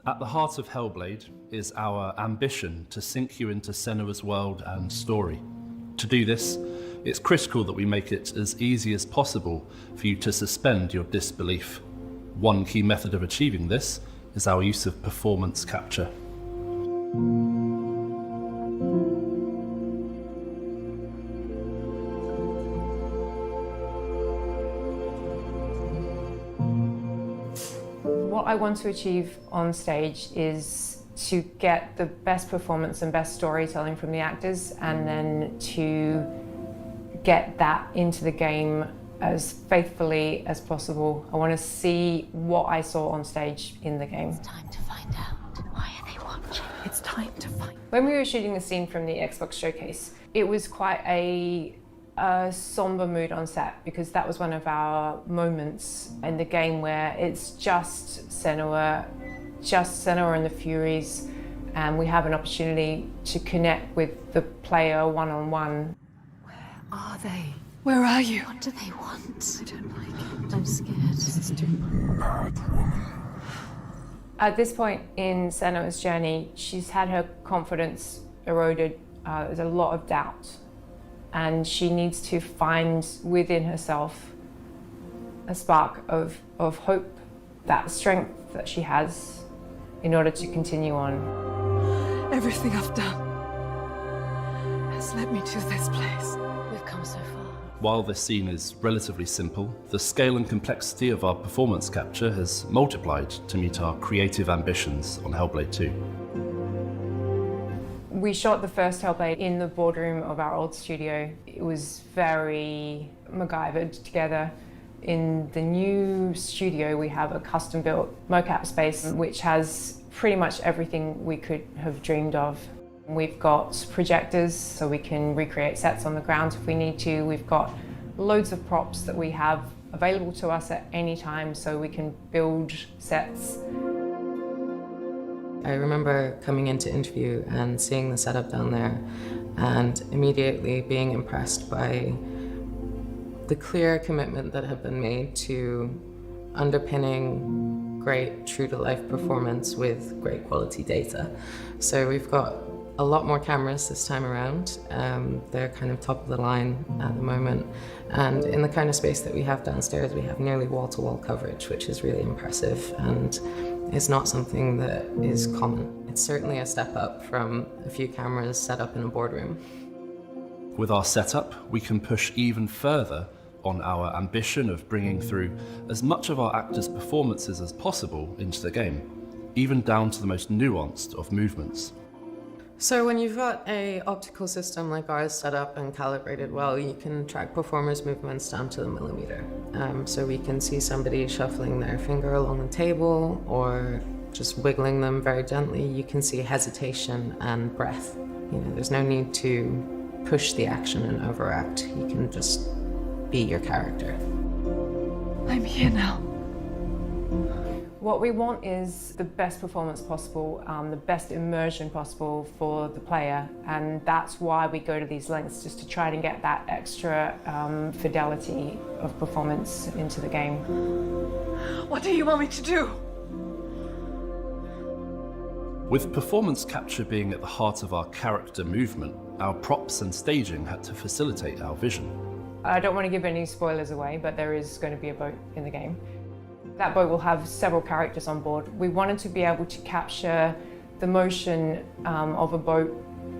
At the heart of Hellblade is our ambition to sink you into Senua's world and story. To do this, it's critical that we make it as easy as possible for you to suspend your disbelief. One key method of achieving this is our use of performance capture. What I want to achieve on stage is to get the best performance and best storytelling from the actors, and then to get that into the game as faithfully as possible. I want to see what I saw on stage in the game. It's time to find out. Why are they watching? It's time to find. When we were shooting the scene from the Xbox showcase, it was quite a somber mood on set, because that was one of our moments in the game where it's just Senua and the Furies, and we have an opportunity to connect with the player one-on-one. Where are they? Where are you? What do they want? I don't like it. I'm scared. This is too bad, woman. At this point in Senua's journey, she's had her confidence eroded. There's a lot of doubt, and she needs to find within herself a spark of hope, that strength that she has in order to continue on. Everything I've done has led me to this place. We've come so far. While this scene is relatively simple, the scale and complexity of our performance capture has multiplied to meet our creative ambitions on Hellblade 2. We shot the first Hellblade in the boardroom of our old studio. It was very MacGyvered together. In the new studio, we have a custom-built mocap space, which has pretty much everything we could have dreamed of. We've got projectors, so we can recreate sets on the ground if we need to. We've got loads of props that we have available to us at any time, so we can build sets. I remember coming in to interview and seeing the setup down there, and immediately being impressed by the clear commitment that had been made to underpinning great true-to-life performance with great quality data. So we've got a lot more cameras this time around. They're kind of top of the line at the moment. And in the kind of space that we have downstairs, we have nearly wall-to-wall coverage, which is really impressive. And it's not something that is common. It's certainly a step up from a few cameras set up in a boardroom. With our setup, we can push even further on our ambition of bringing through as much of our actors' performances as possible into the game, even down to the most nuanced of movements. So when you've got an optical system like ours set up and calibrated well, you can track performers' movements down to the millimeter. So we can see somebody shuffling their finger along the table or just wiggling them very gently. You can see hesitation and breath. You know, there's no need to push the action and overact. You can just be your character. I'm here now. What we want is the best performance possible, the best immersion possible for the player, and that's why we go to these lengths, just to try and get that extra fidelity of performance into the game. What do you want me to do? With performance capture being at the heart of our character movement, our props and staging had to facilitate our vision. I don't want to give any spoilers away, but there is going to be a boat in the game. That boat will have several characters on board. We wanted to be able to capture the motion of a boat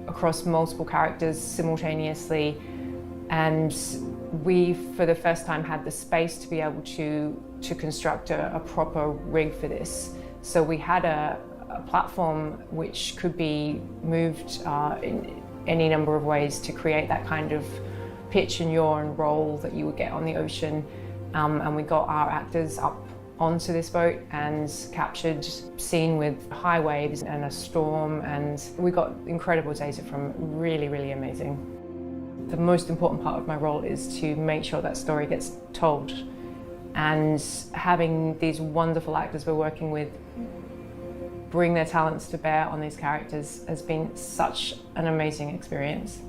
across multiple characters simultaneously, and we, for the first time, had the space to be able to construct a proper rig for this. So we had a platform which could be moved in any number of ways to create that kind of pitch and yaw and roll that you would get on the ocean. And we got our actors up onto this boat and captured scene with high waves and a storm, and we got incredible data from it. Really, really amazing. The most important part of my role is to make sure that story gets told, and having these wonderful actors we're working with bring their talents to bear on these characters has been such an amazing experience.